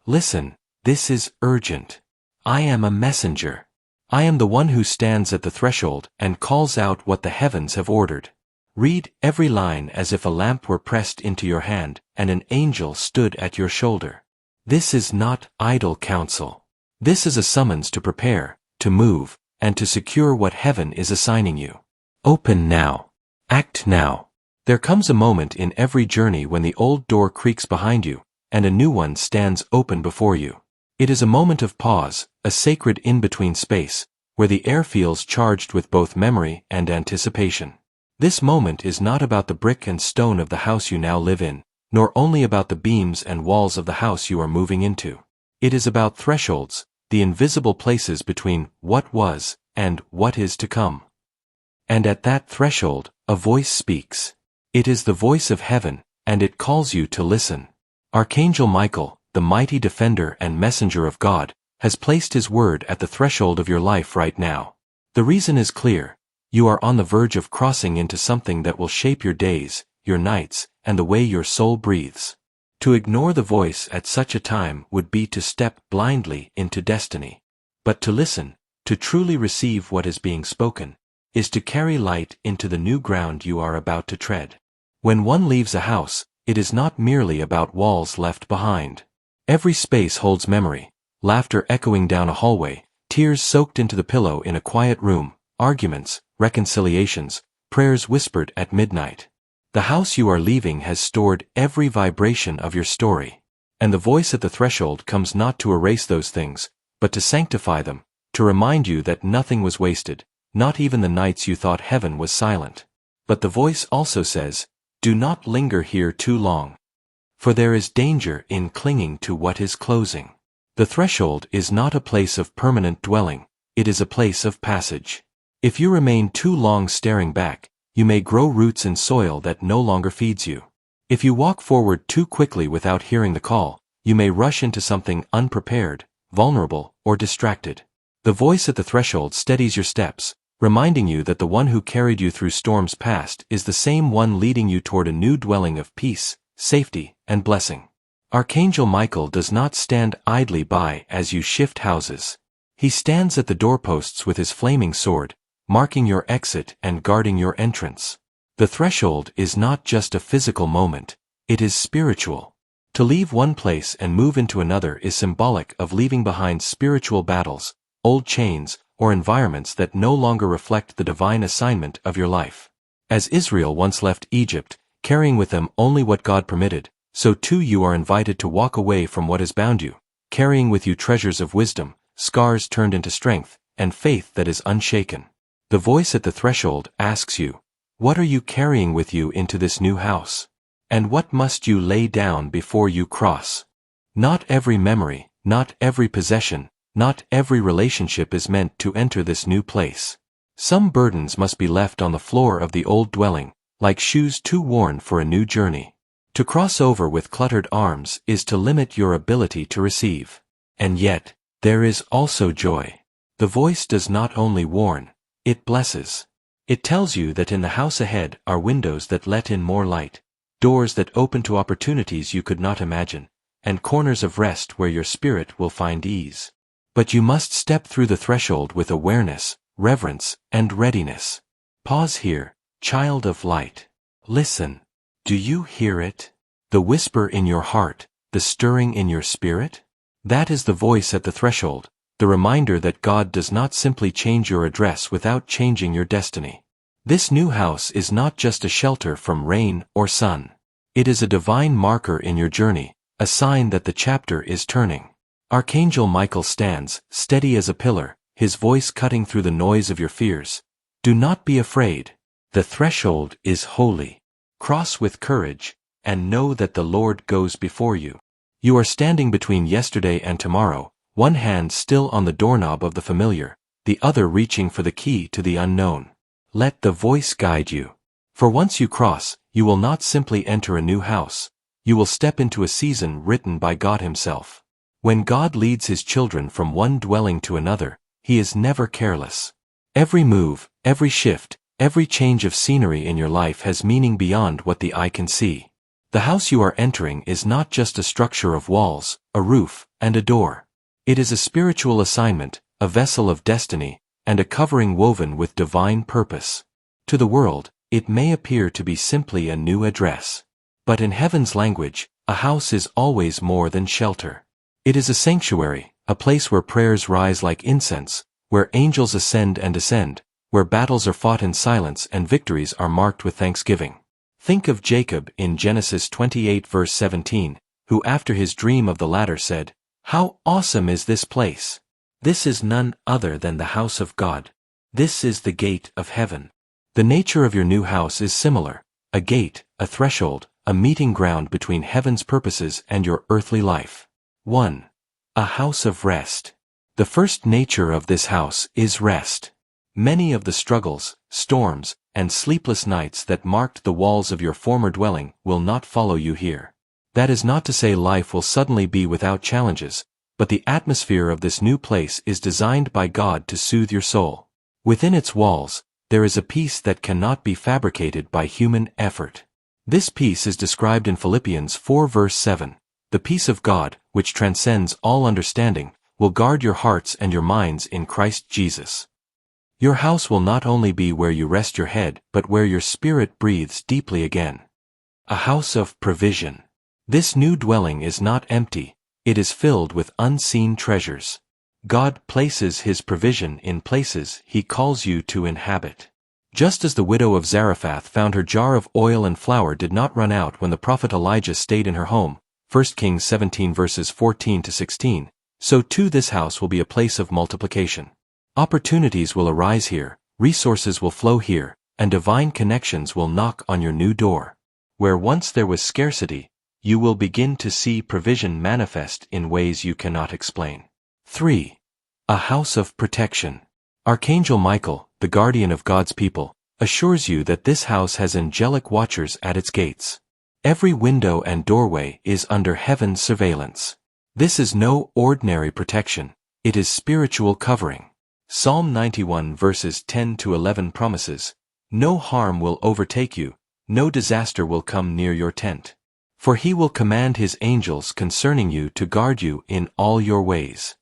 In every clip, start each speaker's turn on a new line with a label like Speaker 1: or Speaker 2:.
Speaker 1: Listen, this is urgent. I am a messenger. I am the one who stands at the threshold and calls out what the heavens have ordered. Read every line as if a lamp were pressed into your hand and an angel stood at your shoulder. This is not idle counsel. This is a summons to prepare, to move, and to secure what heaven is assigning you. Open now. Act now. There comes a moment in every journey when the old door creaks behind you, and a new one stands open before you. It is a moment of pause, a sacred in-between space, where the air feels charged with both memory and anticipation. This moment is not about the brick and stone of the house you now live in, nor only about the beams and walls of the house you are moving into. It is about thresholds, the invisible places between what was and what is to come. And at that threshold, a voice speaks. It is the voice of heaven, and it calls you to listen. Archangel Michael, the mighty defender and messenger of God, has placed his word at the threshold of your life right now. The reason is clear. You are on the verge of crossing into something that will shape your days, your nights, and the way your soul breathes. To ignore the voice at such a time would be to step blindly into destiny. But to listen, to truly receive what is being spoken, is to carry light into the new ground you are about to tread. When one leaves a house, it is not merely about walls left behind. Every space holds memory, laughter echoing down a hallway, tears soaked into the pillow in a quiet room, arguments, reconciliations, prayers whispered at midnight. The house you are leaving has stored every vibration of your story. And the voice at the threshold comes not to erase those things, but to sanctify them, to remind you that nothing was wasted, not even the nights you thought heaven was silent. But the voice also says, do not linger here too long. For there is danger in clinging to what is closing. The threshold is not a place of permanent dwelling, it is a place of passage. If you remain too long staring back, you may grow roots in soil that no longer feeds you. If you walk forward too quickly without hearing the call, you may rush into something unprepared, vulnerable, or distracted. The voice at the threshold steadies your steps, reminding you that the one who carried you through storms past is the same one leading you toward a new dwelling of peace, safety, and blessing. Archangel Michael does not stand idly by as you shift houses. He stands at the doorposts with his flaming sword, marking your exit and guarding your entrance. The threshold is not just a physical moment, it is spiritual. To leave one place and move into another is symbolic of leaving behind spiritual battles, old chains, or environments that no longer reflect the divine assignment of your life. As Israel once left Egypt, carrying with them only what God permitted, so too you are invited to walk away from what has bound you, carrying with you treasures of wisdom, scars turned into strength, and faith that is unshaken. The voice at the threshold asks you, what are you carrying with you into this new house? And what must you lay down before you cross? Not every memory, not every possession, not every relationship is meant to enter this new place. Some burdens must be left on the floor of the old dwelling, like shoes too worn for a new journey. To cross over with cluttered arms is to limit your ability to receive. And yet, there is also joy. The voice does not only warn, it blesses. It tells you that in the house ahead are windows that let in more light, doors that open to opportunities you could not imagine, and corners of rest where your spirit will find ease. But you must step through the threshold with awareness, reverence, and readiness. Pause here, child of light. Listen. Do you hear it? The whisper in your heart, the stirring in your spirit? That is the voice at the threshold, the reminder that God does not simply change your address without changing your destiny. This new house is not just a shelter from rain or sun. It is a divine marker in your journey, a sign that the chapter is turning. Archangel Michael stands, steady as a pillar, his voice cutting through the noise of your fears. Do not be afraid. The threshold is holy. Cross with courage, and know that the Lord goes before you. You are standing between yesterday and tomorrow, one hand still on the doorknob of the familiar, the other reaching for the key to the unknown. Let the voice guide you. For once you cross, you will not simply enter a new house. You will step into a season written by God Himself. When God leads His children from one dwelling to another, He is never careless. Every move, every shift, every change of scenery in your life has meaning beyond what the eye can see. The house you are entering is not just a structure of walls, a roof, and a door. It is a spiritual assignment, a vessel of destiny, and a covering woven with divine purpose. To the world, it may appear to be simply a new address. But in heaven's language, a house is always more than shelter. It is a sanctuary, a place where prayers rise like incense, where angels ascend and descend, where battles are fought in silence and victories are marked with thanksgiving. Think of Jacob in Genesis 28 verse 17, who after his dream of the ladder said, "How awesome is this place! This is none other than the house of God. This is the gate of heaven." The nature of your new house is similar, a gate, a threshold, a meeting ground between heaven's purposes and your earthly life. 1. A house of rest. The first nature of this house is rest. Many of the struggles, storms, and sleepless nights that marked the walls of your former dwelling will not follow you here. That is not to say life will suddenly be without challenges, but the atmosphere of this new place is designed by God to soothe your soul. Within its walls, there is a peace that cannot be fabricated by human effort. This peace is described in Philippians 4 verse 7. The peace of God, which transcends all understanding, will guard your hearts and your minds in Christ Jesus. Your house will not only be where you rest your head, but where your spirit breathes deeply again. A house of provision. This new dwelling is not empty, it is filled with unseen treasures. God places His provision in places He calls you to inhabit. Just as the widow of Zarephath found her jar of oil and flour did not run out when the prophet Elijah stayed in her home, 1 Kings 17 verses 14 to 16, so too this house will be a place of multiplication. Opportunities will arise here, resources will flow here, and divine connections will knock on your new door. Where once there was scarcity, you will begin to see provision manifest in ways you cannot explain. 3. A house of protection. Archangel Michael, the guardian of God's people, assures you that this house has angelic watchers at its gates. Every window and doorway is under heaven's surveillance. This is no ordinary protection, it is spiritual covering. Psalm 91 verses 10 to 11 promises, "No harm will overtake you, no disaster will come near your tent. For He will command His angels concerning you to guard you in all your ways."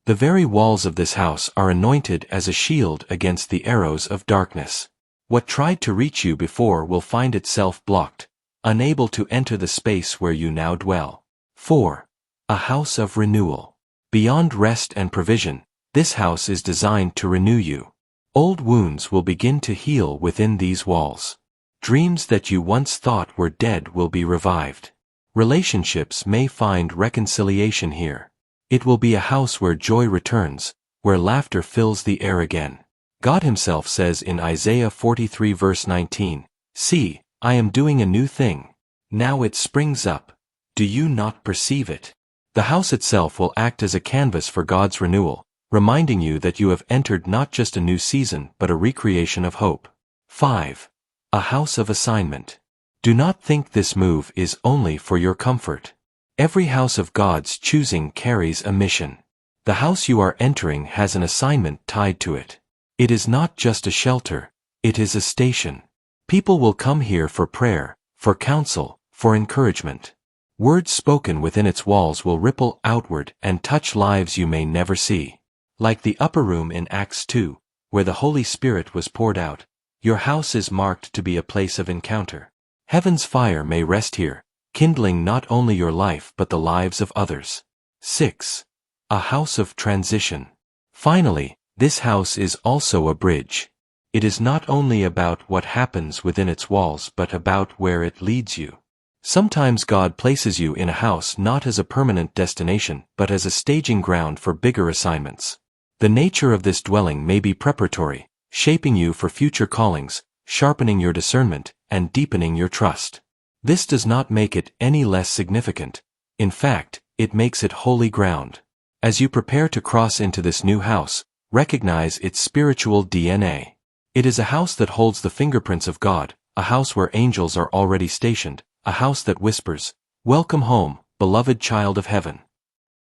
Speaker 1: The very walls of this house are anointed as a shield against the arrows of darkness. What tried to reach you before will find itself blocked, unable to enter the space where you now dwell. 4. A house of renewal. Beyond rest and provision, this house is designed to renew you. Old wounds will begin to heal within these walls. Dreams that you once thought were dead will be revived. Relationships may find reconciliation here. It will be a house where joy returns, where laughter fills the air again. God Himself says in Isaiah 43 verse 19, "See, I am doing a new thing. Now it springs up. Do you not perceive it?" The house itself will act as a canvas for God's renewal, reminding you that you have entered not just a new season but a recreation of hope. 5. A house of assignment. Do not think this move is only for your comfort. Every house of God's choosing carries a mission. The house you are entering has an assignment tied to it. It is not just a shelter, it is a station. People will come here for prayer, for counsel, for encouragement. Words spoken within its walls will ripple outward and touch lives you may never see. Like the upper room in Acts 2, where the Holy Spirit was poured out, your house is marked to be a place of encounter. Heaven's fire may rest here, kindling not only your life but the lives of others. 6. A house of transition. Finally, this house is also a bridge. It is not only about what happens within its walls but about where it leads you. Sometimes God places you in a house not as a permanent destination but as a staging ground for bigger assignments. The nature of this dwelling may be preparatory, shaping you for future callings, sharpening your discernment, and deepening your trust. This does not make it any less significant. In fact, it makes it holy ground. As you prepare to cross into this new house, recognize its spiritual DNA. It is a house that holds the fingerprints of God, a house where angels are already stationed, a house that whispers, "Welcome home, beloved child of heaven."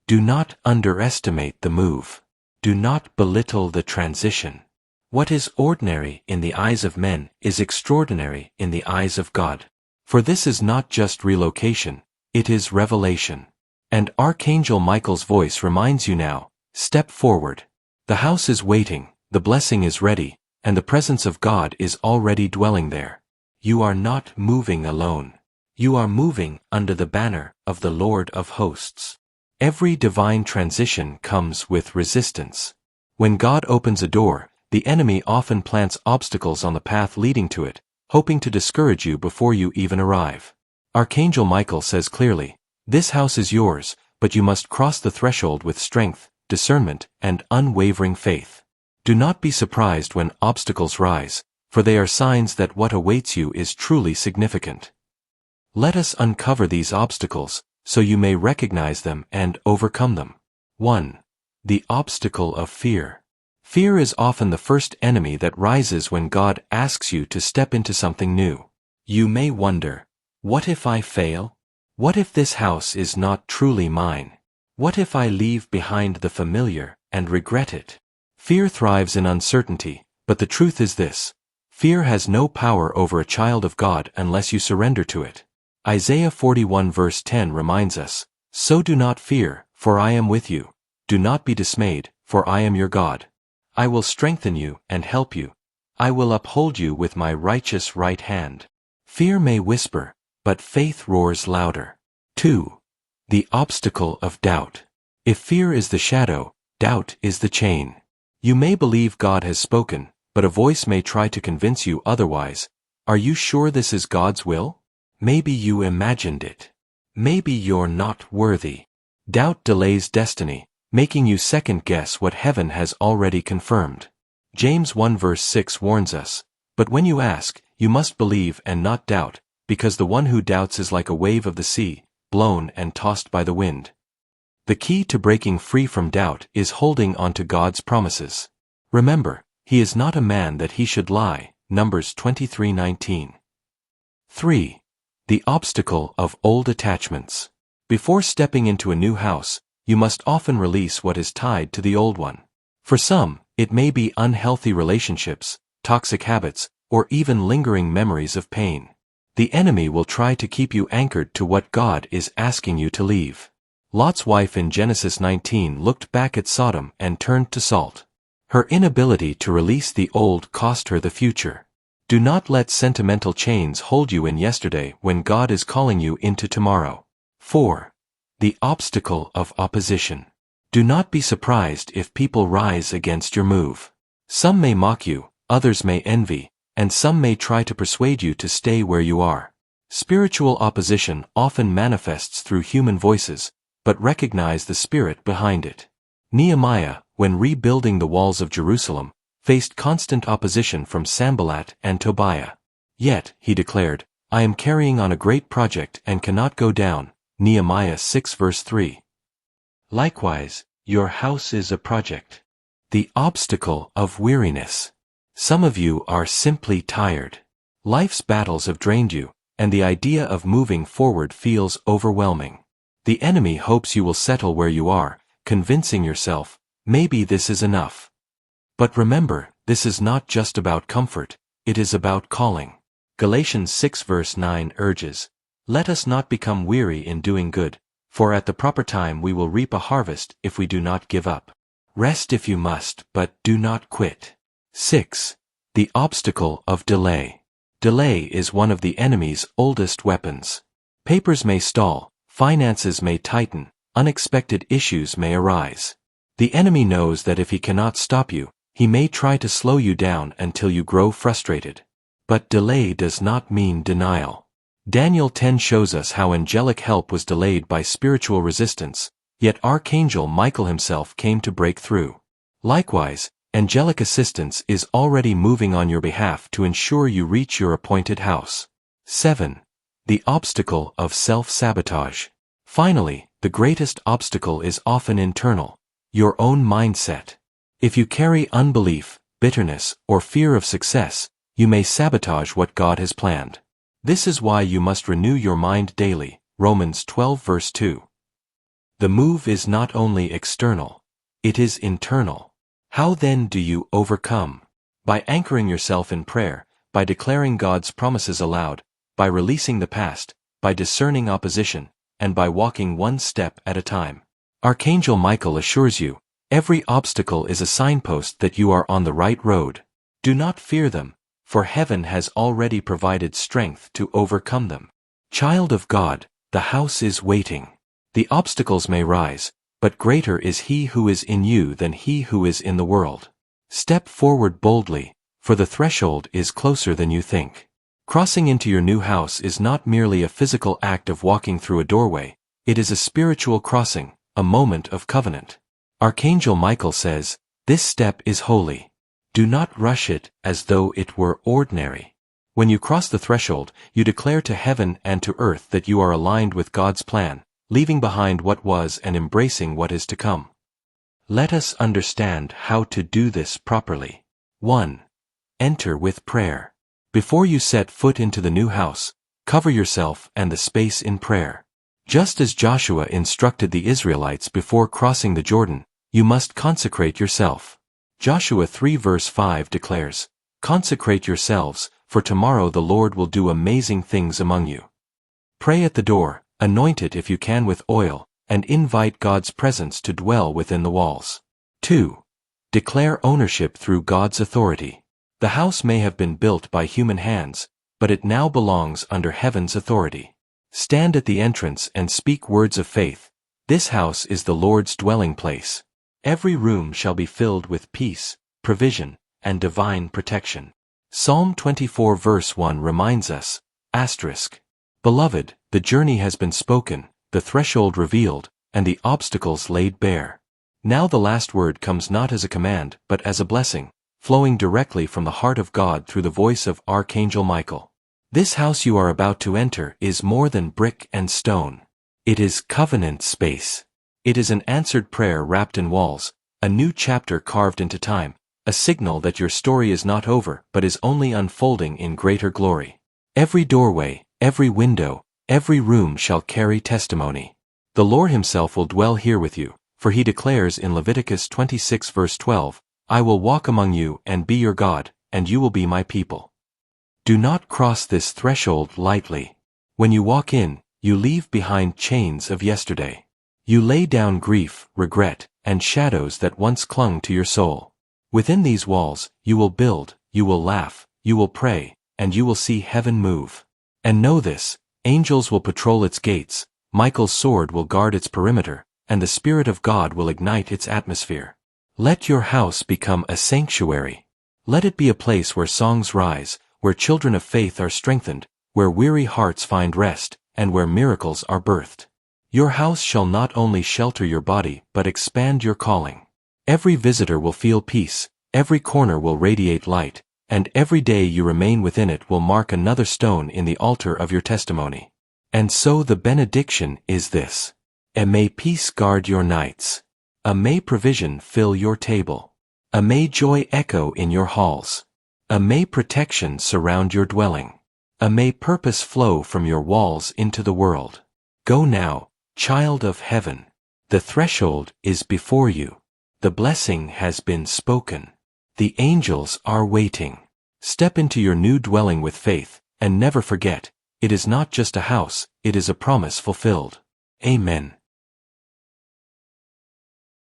Speaker 1: Do not underestimate the move. Do not belittle the transition. What is ordinary in the eyes of men is extraordinary in the eyes of God. For this is not just relocation, it is revelation. And Archangel Michael's voice reminds you now, step forward. The house is waiting, the blessing is ready, and the presence of God is already dwelling there. You are not moving alone. You are moving under the banner of the Lord of hosts. Every divine transition comes with resistance. When God opens a door, the enemy often plants obstacles on the path leading to it, hoping to discourage you before you even arrive. Archangel Michael says clearly, "This house is yours, but you must cross the threshold with strength, discernment, and unwavering faith." Do not be surprised when obstacles rise, for they are signs that what awaits you is truly significant. Let us uncover these obstacles, so you may recognize them and overcome them. 1. The obstacle of fear. Fear is often the first enemy that rises when God asks you to step into something new. You may wonder, what if I fail? What if this house is not truly mine? What if I leave behind the familiar and regret it? Fear thrives in uncertainty, but the truth is this: fear has no power over a child of God unless you surrender to it. Isaiah 41 verse 10 reminds us, "So do not fear, for I am with you. Do not be dismayed, for I am your God. I will strengthen you and help you. I will uphold you with my righteous right hand." Fear may whisper, but faith roars louder. 2. The obstacle of doubt. If fear is the shadow, doubt is the chain. You may believe God has spoken, but a voice may try to convince you otherwise. Are you sure this is God's will? Maybe you imagined it. Maybe you're not worthy. Doubt delays destiny, making you second-guess what heaven has already confirmed. James 1 verse 6 warns us, "But when you ask, you must believe and not doubt, because the one who doubts is like a wave of the sea, blown and tossed by the wind." The key to breaking free from doubt is holding on to God's promises. Remember, He is not a man that He should lie, Numbers 23:19. 3. The obstacle of old attachments. Before stepping into a new house, you must often release what is tied to the old one. For some, it may be unhealthy relationships, toxic habits, or even lingering memories of pain. The enemy will try to keep you anchored to what God is asking you to leave. Lot's wife in Genesis 19 looked back at Sodom and turned to salt. Her inability to release the old cost her the future. Do not let sentimental chains hold you in yesterday when God is calling you into tomorrow. 4. The obstacle of opposition. Do not be surprised if people rise against your move. Some may mock you, others may envy, and some may try to persuade you to stay where you are. Spiritual opposition often manifests through human voices, but recognize the spirit behind it. Nehemiah, when rebuilding the walls of Jerusalem, faced constant opposition from Sanballat and Tobiah. Yet, he declared, "I am carrying on a great project and cannot go down." Nehemiah 6 verse 3. Likewise, your house is a project. The obstacle of weariness. Some of you are simply tired. Life's battles have drained you, and the idea of moving forward feels overwhelming. The enemy hopes you will settle where you are, convincing yourself, maybe this is enough. But remember, this is not just about comfort, it is about calling. Galatians 6 verse 9 urges, "Let us not become weary in doing good, for at the proper time we will reap a harvest if we do not give up." Rest if you must, but do not quit. 6. The obstacle of delay. Delay is one of the enemy's oldest weapons. Papers may stall, finances may tighten, unexpected issues may arise. The enemy knows that if he cannot stop you, he may try to slow you down until you grow frustrated. But delay does not mean denial. Daniel 10 shows us how angelic help was delayed by spiritual resistance, yet Archangel Michael himself came to break through. Likewise, angelic assistance is already moving on your behalf to ensure you reach your appointed house. 7. The obstacle of self-sabotage. Finally, the greatest obstacle is often internal, your own mindset. If you carry unbelief, bitterness, or fear of success, you may sabotage what God has planned. This is why you must renew your mind daily, Romans 12 verse 2. The move is not only external, it is internal. How then do you overcome? By anchoring yourself in prayer, by declaring God's promises aloud, by releasing the past, by discerning opposition, and by walking one step at a time. Archangel Michael assures you, every obstacle is a signpost that you are on the right road. Do not fear them, for heaven has already provided strength to overcome them. Child of God, the house is waiting. The obstacles may rise, but greater is He who is in you than he who is in the world. Step forward boldly, for the threshold is closer than you think. Crossing into your new house is not merely a physical act of walking through a doorway, it is a spiritual crossing, a moment of covenant. Archangel Michael says, this step is holy. Do not rush it as though it were ordinary. When you cross the threshold, you declare to heaven and to earth that you are aligned with God's plan, leaving behind what was and embracing what is to come. Let us understand how to do this properly. 1. Enter with prayer. Before you set foot into the new house, cover yourself and the space in prayer. Just as Joshua instructed the Israelites before crossing the Jordan, you must consecrate yourself. Joshua 3 verse 5 declares, consecrate yourselves, for tomorrow the Lord will do amazing things among you. Pray at the door, anoint it if you can with oil, and invite God's presence to dwell within the walls. 2. Declare ownership through God's authority. The house may have been built by human hands, but it now belongs under heaven's authority. Stand at the entrance and speak words of faith. This house is the Lord's dwelling place. Every room shall be filled with peace, provision, and divine protection. Psalm 24 verse 1 reminds us, Beloved, the journey has been spoken, the threshold revealed, and the obstacles laid bare. Now the last word comes not as a command, but as a blessing, flowing directly from the heart of God through the voice of Archangel Michael. This house you are about to enter is more than brick and stone. It is covenant space. It is an answered prayer wrapped in walls, a new chapter carved into time, a signal that your story is not over but is only unfolding in greater glory. Every doorway, every window, every room shall carry testimony. The Lord Himself will dwell here with you, for He declares in Leviticus 26 verse 12, I will walk among you and be your God, and you will be my people. Do not cross this threshold lightly. When you walk in, you leave behind chains of yesterday. You lay down grief, regret, and shadows that once clung to your soul. Within these walls, you will build, you will laugh, you will pray, and you will see heaven move. And know this, angels will patrol its gates, Michael's sword will guard its perimeter, and the Spirit of God will ignite its atmosphere. Let your house become a sanctuary. Let it be a place where songs rise, where children of faith are strengthened, where weary hearts find rest, and where miracles are birthed. Your house shall not only shelter your body but expand your calling. Every visitor will feel peace, every corner will radiate light, and every day you remain within it will mark another stone in the altar of your testimony. And so the benediction is this. May peace guard your nights. May provision fill your table. May joy echo in your halls. May protection surround your dwelling. May purpose flow from your walls into the world. Go now, child of heaven. The threshold is before you. The blessing has been spoken. The angels are waiting. Step into your new dwelling with faith, and never forget, it is not just a house, it is a promise fulfilled. Amen.